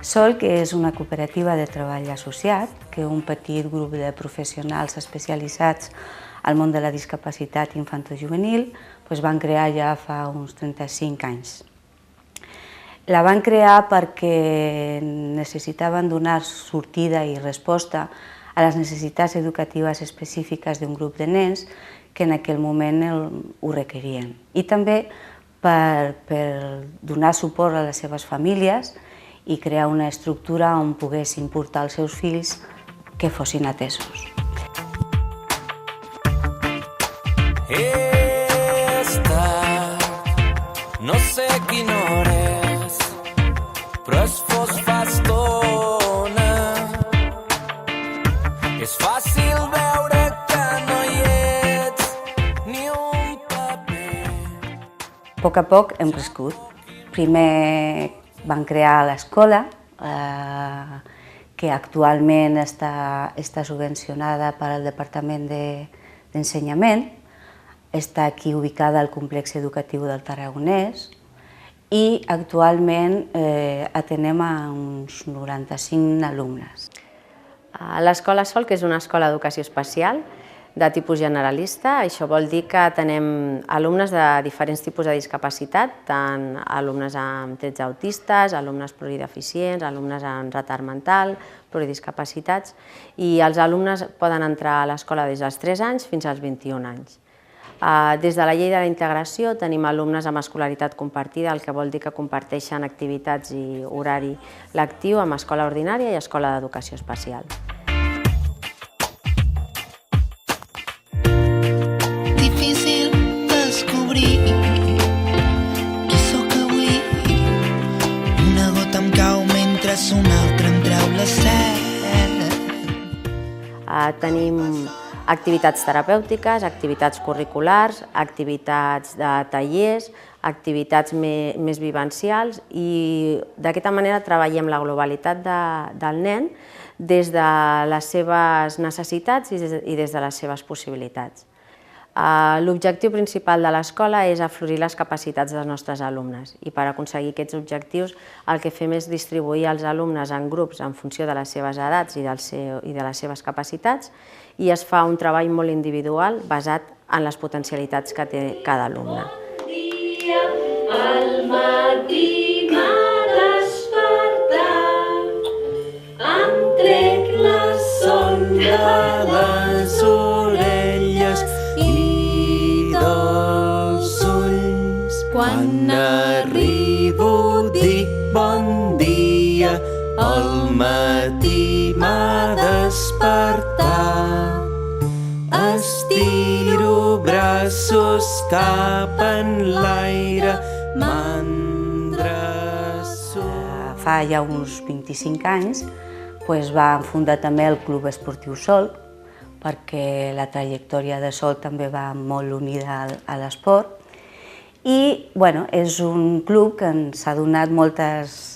Solc és una cooperativa de treball associat, que un petit grup de professionals especialitzats al món de la discapacitat infantojuvenil van crear ja fa uns 35 anys. La van crear perquè necessitaven donar sortida i resposta a les necessitats educatives específiques d'un grup de nens que en aquell moment ho requerien. I també per donar suport a les seves famílies i crear una estructura on poguessin portar els seus fills que fossin atesos. He estat, no sé quina hora és, però es fos fa estona. És fàcil veure que no hi ets ni un paper. A poc hem crescut. Primer van crear l'escola, que actualment està subvencionada pel Departament d'Ensenyament. Està aquí ubicada al complex educatiu del Tarragonès i actualment atenem a uns 95 alumnes. L'escola Solc és una escola d'educació especial de tipus generalista. Això vol dir que tenem alumnes de diferents tipus de discapacitat, tant alumnes amb trets autistes, alumnes plurideficients, alumnes amb retard mental, pluridiscapacitats, i els alumnes poden entrar a l'escola des dels 3 anys fins als 21 anys. Des de la llei de la integració tenim alumnes amb escolaritat compartida, el que vol dir que comparteixen activitats i horari lectiu amb escola ordinària i escola d'educació especial. Difícil descobrir qui sóc avui. Una gota em cau mentre una altra em treu la set. Tenim activitats terapèutiques, activitats curriculars, activitats de tallers, activitats més vivencials i d'aquesta manera treballem la globalitat del nen des de les seves necessitats i des de les seves possibilitats. L'objectiu principal de l'escola és aflorir les capacitats dels nostres alumnes i per aconseguir aquests objectius el que fem és distribuir els alumnes en grups en funció de les seves edats i de les seves capacitats i es fa un treball molt individual basat en les potencialitats que té cada alumne. Al matí m'ha despertat, em trec la son de les orelles i dels ulls. Quan arribo dic bon dia, al matí m'ha despertat. Estiro braços cap enlaire, m'endreço. Fa ja uns 25 anys va fundar també el Club Esportiu Solc, perquè la trajectòria de Solc també va molt unida a l'esport. I és un club que ens ha donat moltes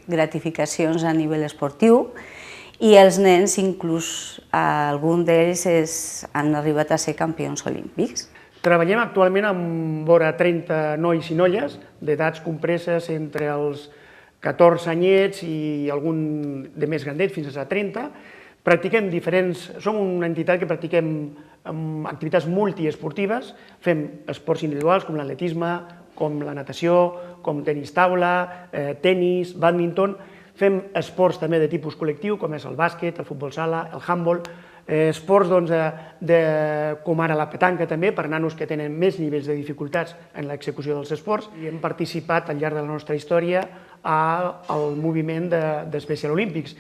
gratificacions a nivell esportiu i els nens, inclús alguns d'ells, han arribat a ser campions olímpics. Treballem actualment amb vora 30 nois i noies d'edats compreses entre els 14 anyets i algun de més grandet, fins a 30. Practiquem som una entitat que practiquem activitats multiesportives, fem esports individuals com l'atletisme, com la natació, com tenis taula, tenis, bàdminton. Fem esports també de tipus col·lectiu, com és el bàsquet, el futbol sala, el handbol, esports com ara la petanca també, per nanos que tenen més nivells de dificultats en l'execució dels esports. I hem participat al llarg de la nostra història al moviment de Special Olympics.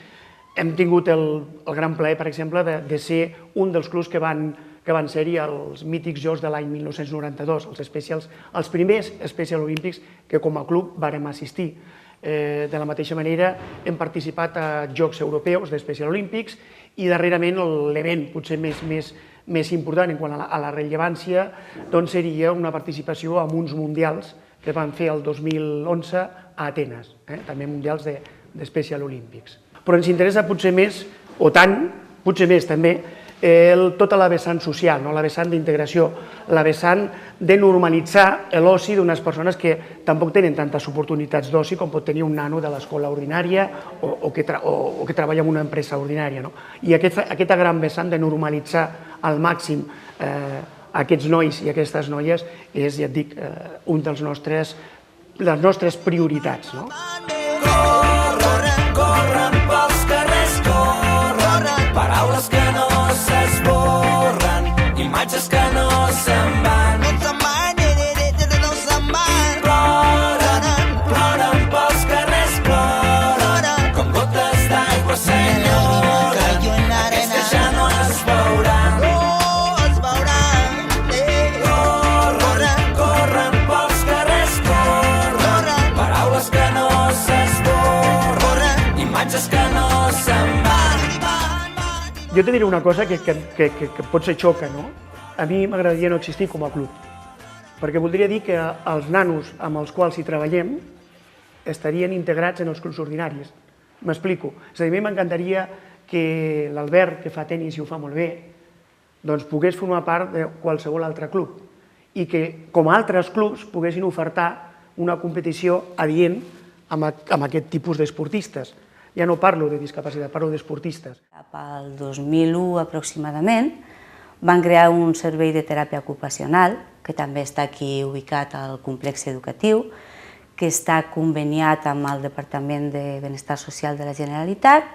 Hem tingut el gran plaer, per exemple, de ser un dels clubs que van ser-hi als mítics Jocs de l'any 1992, els primers Special Olympics que com a club vàrem assistir. De la mateixa manera hem participat a Jocs Europeus de Special Olympics i darrerament l'event potser més important en quant a la rellevància seria una participació en uns mundials que van fer el 2011 a Atenes, també mundials de Special Olympics. Però ens interessa potser més, o tant, potser més també, tota la vessant social, la vessant d'integració, la vessant de normalitzar l'oci d'unes persones que tampoc tenen tantes oportunitats d'oci com pot tenir un nano de l'escola ordinària o que treballa en una empresa ordinària. I aquesta gran vessant de normalitzar al màxim aquests nois i aquestes noies és, ja et dic, un de les nostres prioritats. Corren, corren pels carrers, corren, paraules que no s'esborren, imatges que no se'n van. Ploren pels carrers, ploren, com gotes d'aigua s'enyoren, aquells que ja no es veuran. Corren pels carrers, corren, paraules que no s'esborren, imatges que no se'n van. Jo te diré una cosa que potser xoca, no? A mi m'agradaria no existir com a club, perquè voldria dir que els nanos amb els quals hi treballem estarien integrats en els clubs ordinaris. M'explico. És a dir, a mi m'encantaria que l'Albert, que fa tenis i ho fa molt bé, doncs pogués formar part de qualsevol altre club i que, com a altres clubs, poguessin ofertar una competició adient amb aquest tipus d'esportistes. Ja no parlo de discapacitat, parlo d'esportistes. Cap al 2001 aproximadament van crear un servei de teràpia ocupacional, que també està aquí ubicat al complex educatiu, que està conveniat amb el Departament de Benestar Social de la Generalitat.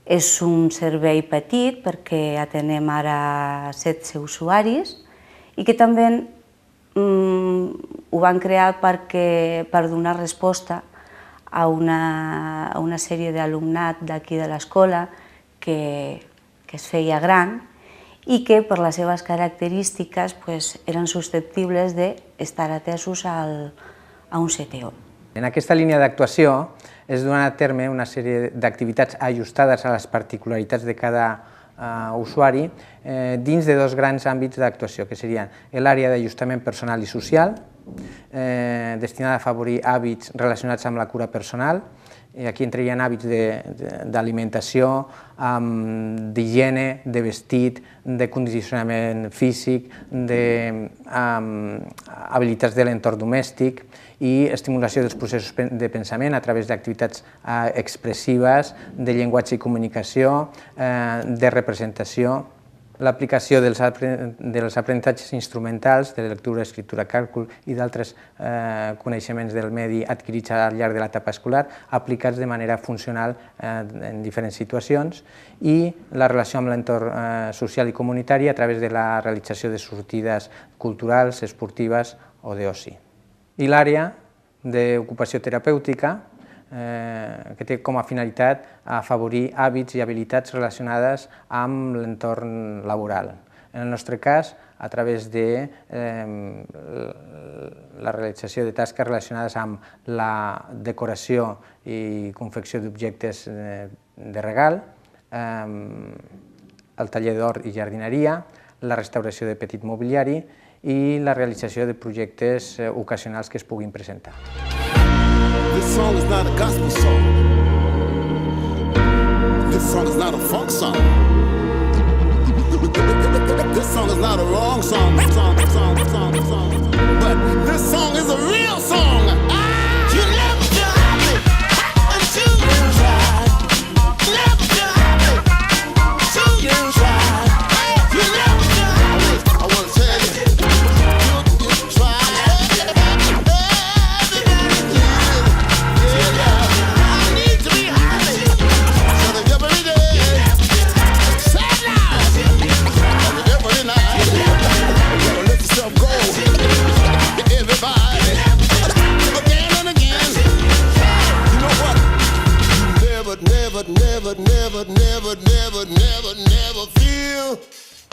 És un servei petit perquè atenem ara 16 usuaris i que també ho van crear per donar resposta a una sèrie d'alumnat d'aquí de l'escola que es feia gran i que per les seves característiques eren susceptibles d'estar atesos a un CTO. En aquesta línia d'actuació es duen a terme una sèrie d'activitats ajustades a les particularitats de cada usuari dins de dos grans àmbits d'actuació, que serien l'àrea d'ajustament personal i social, destinada a afavorir hàbits relacionats amb la cura personal. Aquí entrarien hàbits d'alimentació, d'higiene, de vestit, de condicionament físic, d'habilitats de l'entorn domèstic i estimulació dels processos de pensament a través d'activitats expressives, de llenguatge i comunicació, de representació, l'aplicació dels aprenentatges instrumentals, de lectura, escriptura, càlcul i d'altres coneixements del medi adquirits al llarg de l'etapa escolar, aplicats de manera funcional en diferents situacions, i la relació amb l'entorn social i comunitari a través de la realització de sortides culturals, esportives o d'oci. I l'àrea d'ocupació terapèutica, que té com a finalitat afavorir hàbits i habilitats relacionades amb l'entorn laboral. En el nostre cas, a través de la realització de tasques relacionades amb la decoració i confecció d'objectes de regal, el taller d'hort i jardineria, la restauració de petit mobiliari i la realització de projectes ocasionals que es puguin presentar. This song is not a gospel song. This song is not a funk song. This song is not a wrong song. But this song is a real song. You never feel happy until you try. Never feel happy until you try. You never feel happy. I want to tell you, you try.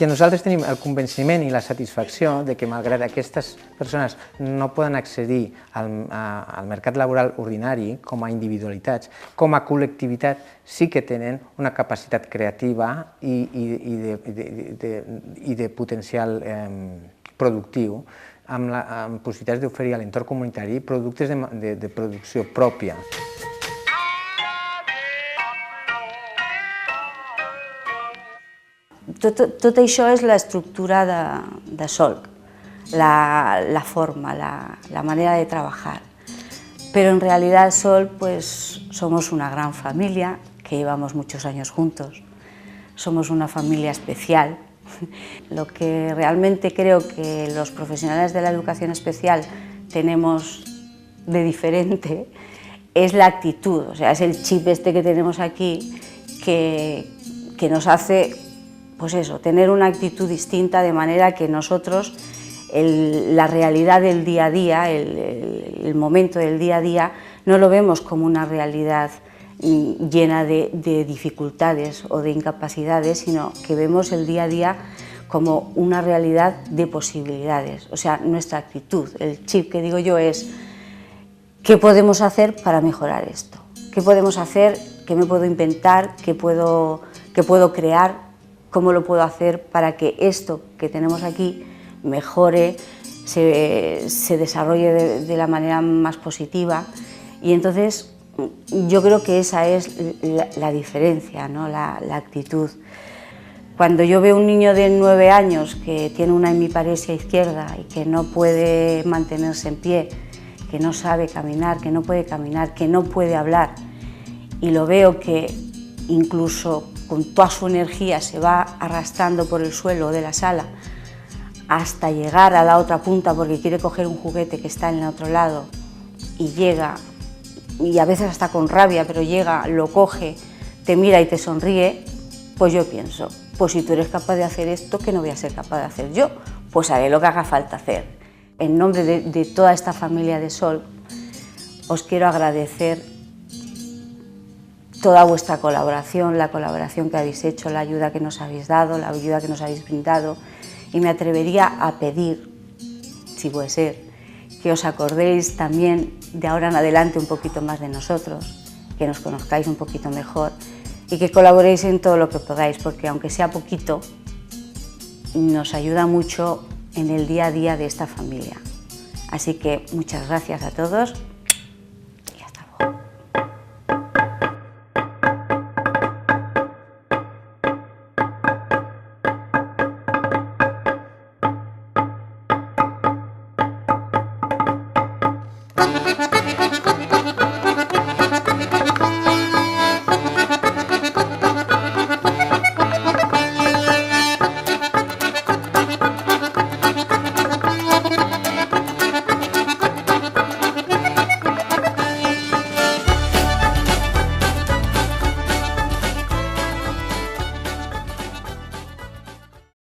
Que nosaltres tenim el convenciment i la satisfacció de que, malgrat aquestes persones no poden accedir al mercat laboral ordinari com a individualitats, com a col·lectivitat sí que tenen una capacitat creativa i de potencial productiu, amb possibilitats d'oferir a l'entorn comunitari productes de producció pròpia. Tot això és l'estructura de Solc, la forma, la manera de trabajar. Pero en realidad Solc, pues somos una gran familia que llevamos muchos años juntos. Somos una familia especial. Lo que realmente creo que los profesionales de la educación especial tenemos de diferente es la actitud, o sea, es el chip este que tenemos aquí que nos hace, pues eso, tener una actitud distinta, de manera que nosotros la realidad del día a día, el momento del día a día, no lo vemos como una realidad llena de dificultades o de incapacidades, sino que vemos el día a día como una realidad de posibilidades. O sea, nuestra actitud, el chip que digo yo es: ¿qué podemos hacer para mejorar esto? ¿Qué podemos hacer? ¿Qué me puedo inventar? ¿Qué puedo crear? ¿Cómo lo puedo hacer para que esto que tenemos aquí mejore, se desarrolle de la manera más positiva? Y entonces yo creo que esa es la diferencia, ¿no? La actitud. Cuando yo veo un niño de 9 años que tiene una hemiparesia izquierda y que no puede mantenerse en pie, que no sabe caminar, que no puede caminar, que no puede hablar, y lo veo que incluso con toda su energía se va arrastrando por el suelo de la sala hasta llegar a la otra punta porque quiere coger un juguete que está en el otro lado, y llega, y a veces hasta con rabia, pero llega, lo coge, te mira y te sonríe, pues yo pienso, pues si tú eres capaz de hacer esto, ¿qué no voy a ser capaz de hacer yo? Pues haré lo que haga falta hacer. En nombre de toda esta familia de Solc, os quiero agradecer toda vuestra colaboración, la colaboración que habéis hecho, la ayuda que nos habéis dado, la ayuda que nos habéis brindado, y me atrevería a pedir, si puede ser, que os acordéis también de ahora en adelante un poquito más de nosotros, que nos conozcáis un poquito mejor y que colaboréis en todo lo que podáis, porque aunque sea poquito, nos ayuda mucho en el día a día de esta familia. Así que muchas gracias a todos